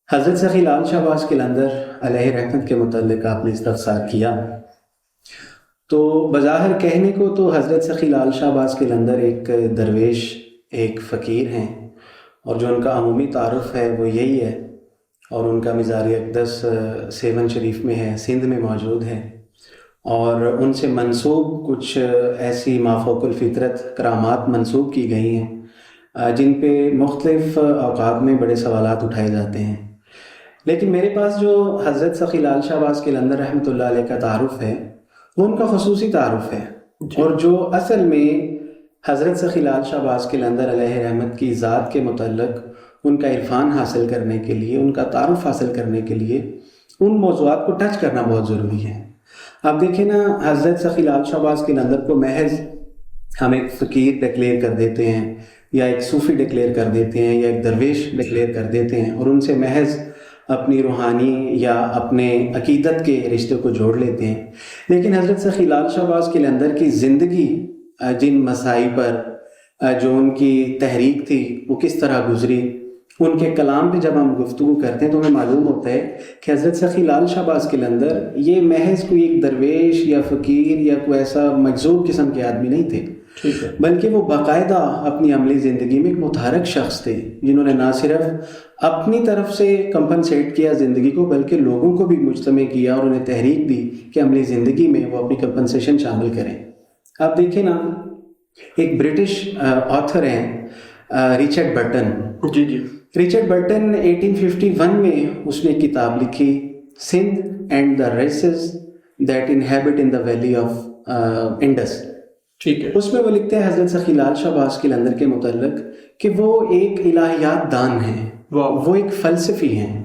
حضرت سخی لال شہباز قلندر علیہ رحمت کے متعلق آپ نے استفسار کیا، تو بظاہر کہنے کو تو حضرت سخی لال شہباز قلندر ایک درویش، ایک فقیر ہیں، اور جو ان کا عمومی تعارف ہے وہ یہی ہے، اور ان کا مزار اقدس سیون شریف میں ہے، سندھ میں موجود ہے، اور ان سے منسوب کچھ ایسی مافوق الفطرت کرامات منسوب کی گئی ہیں جن پہ مختلف اوقات میں بڑے سوالات اٹھائے جاتے ہیں۔ لیکن میرے پاس جو حضرت سخی لال شہباز قلندر رحمۃ اللہ علیہ کا تعارف ہے وہ ان کا خصوصی تعارف ہے، اور جو اصل میں حضرت سخی لال شہباز قلندر علیہ رحمت کی ذات کے متعلق ان کا عرفان حاصل کرنے کے لیے، ان کا تعارف حاصل کرنے کے لیے ان موضوعات کو ٹچ کرنا بہت ضروری ہے۔ آپ دیکھیں نا، حضرت سخی لال شہباز قلندر کو محض ہم ایک فقیر ڈکلیئر کر دیتے ہیں، یا ایک صوفی ڈکلیئر کر دیتے ہیں، یا ایک درویش ڈکلیئر کر دیتے ہیں، اور ان سے محض اپنی روحانی یا اپنے عقیدت کے رشتے کو جوڑ لیتے ہیں۔ لیکن حضرت سخی لال شہباز قلندر کی زندگی جن مسائل پر جو ان کی تحریک تھی وہ کس طرح گزری، ان کے کلام پہ جب ہم گفتگو کرتے ہیں تو ہمیں معلوم ہوتا ہے کہ حضرت سخی لال شہباز قلندر یہ محض کوئی ایک درویش یا فقیر یا کوئی ایسا مجذوب قسم کے آدمی نہیں تھے، بلکہ وہ باقاعدہ اپنی عملی زندگی میں ایک متحرک شخص تھے، جنہوں نے نہ صرف اپنی طرف سے کمپنسیٹ کیا زندگی کو، بلکہ لوگوں کو بھی مجتمع کیا اور انہیں تحریک دی کہ عملی زندگی میں وہ اپنی کمپنسیشن شامل کریں۔ آپ دیکھیں نا، ایک برٹش آتھر ہیں ریچرڈ برٹن، ریچرڈ برٹن 1851 میں اس نے ایک کتاب لکھی، Sindh and the races that inhabit in the valley of Indus. اس میں وہ لکھتے ہیں حضرت سخی لال شہباز قلندر کے متعلق کہ وہ ایک الہیات دان ہیں، وہ ایک فلسفی ہیں،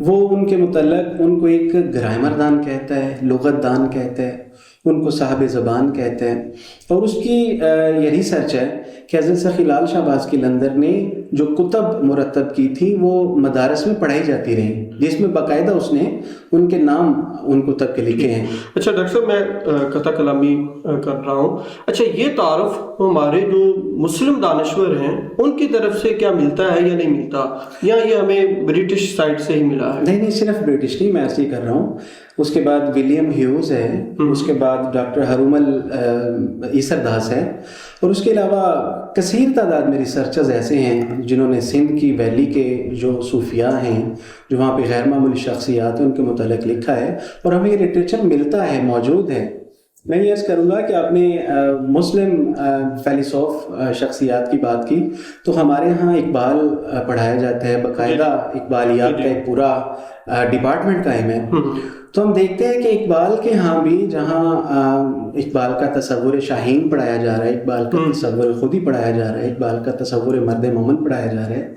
وہ ان کے متعلق ان کو ایک گرامر دان کہتا ہے، لغت دان کہتا ہے، ان کو صاحب زبان کہتا ہے، اور اس کی یہ ریسرچ ہے کہ حضرت سخی لال شہباز قلندر نے جو کتب مرتب کی تھی وہ مدارس میں پڑھائی جاتی رہیں، جس میں باقاعدہ اس نے ان کے نام ان کتب کے لکھے ہیں۔ اچھا ڈاکٹر صاحب، میں قطع کلامی کر رہا ہوں، اچھا یہ تعارف ہمارے جو مسلم دانشور ہیں ان کی طرف سے کیا ملتا ہے یا نہیں ملتا، یا یہ ہمیں برٹش سائڈ سے ہی ملا ہے؟ نہیں، صرف برٹش نہیں، میں ایسے ہی کر رہا ہوں۔ اس کے بعد ولیم ہیوز ہے، اس کے بعد ڈاکٹر ہرومل ایسر داس ہے، اور اس کے علاوہ کثیر تعداد میں ریسرچرز ایسے ہیں جنہوں نے سندھ کی ویلی کے جو صوفیاء ہیں، جو وہاں پہ غیر معمولی شخصیات ہیں، ان کے متعلق لکھا ہے، اور ہمیں یہ لٹریچر ملتا ہے، موجود ہے۔ میں یہ عرض کروں گا کہ آپ نے مسلم فیلسوف شخصیات کی بات کی، تو ہمارے ہاں اقبال پڑھایا جاتا ہے، باقاعدہ اقبالیات کا ایک پورا ڈپارٹمنٹ قائم ہے۔ تو ہم دیکھتے ہیں کہ اقبال کے ہاں بھی جہاں اقبال کا تصور شاہین پڑھایا جا رہا ہے، اقبال کا تصور خودی پڑھایا جا رہا ہے، اقبال کا تصور مرد مومن پڑھایا جا رہا ہے،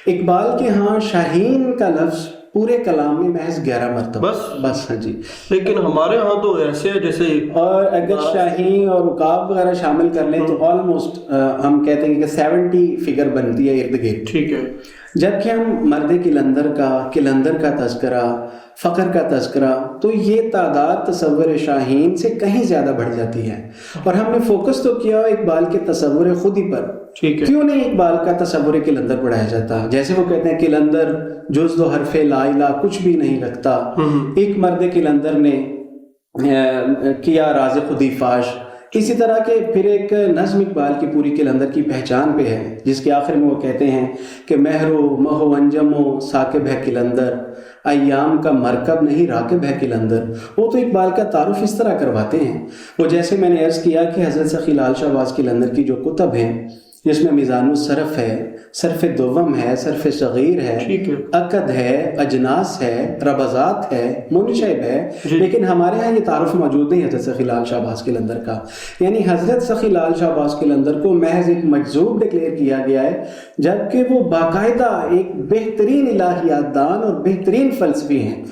اقبال کے ہاں شاہین کا لفظ پورے کلام میں محض 11 مرتبہ بس۔ ہاں جی، لیکن ہمارے ہاں تو ایسے جیسے، اور اگر شاہین اور عقاب وغیرہ شامل کر لیں تو آلموسٹ ہم کہتے ہیں کہ 70 فگر بنتی ہے ارد گرد۔ ٹھیک ہے، جبکہ ہم مرد قلندر کا تذکرہ، فقر کا تذکرہ، تو یہ تعداد تصور شاہین سے کہیں زیادہ بڑھ جاتی ہے، اور ہم نے فوکس تو کیا اقبال کے تصور خودی پر۔ کیوں نہیں اقبال کا تصور قلندر پڑھایا جاتا؟ جیسے وہ کہتے ہیں قلندر جز دو حرف لا الہ کچھ بھی نہیں رکھتا، ایک مرد قلندر نے کیا راز خودی فاش۔ اسی طرح کے پھر ایک نظم اقبال کی پوری قلندر کی پہچان پہ ہے، جس کے آخر میں وہ کہتے ہیں کہ مہرو مہو انجمو ثاقب ہے قلندر، ایام کا مرکب نہیں راکب ہے قلندر۔ وہ تو اقبال کا تعارف اس طرح کرواتے ہیں۔ وہ جیسے میں نے عرض کیا کہ حضرت سخی لال شہباز قلندر کی جو کتب ہیں، جس میں میزان الصرف ہے، صرف دوم ہے، صرف صغیر ہے، عقد ہے، اجناس ہے، ربضات ہے، منشب ہے، لیکن ہمارے ہاں یہ تعارف موجود نہیں حضرت سخی لال شہباز قلندر کا۔ یعنی حضرت سخی لال شہباز قلندر کو محض ایک مجذوب ڈکلیئر کیا گیا ہے، جبکہ وہ باقاعدہ ایک بہترین الہیات دان اور بہترین فلسفی ہیں۔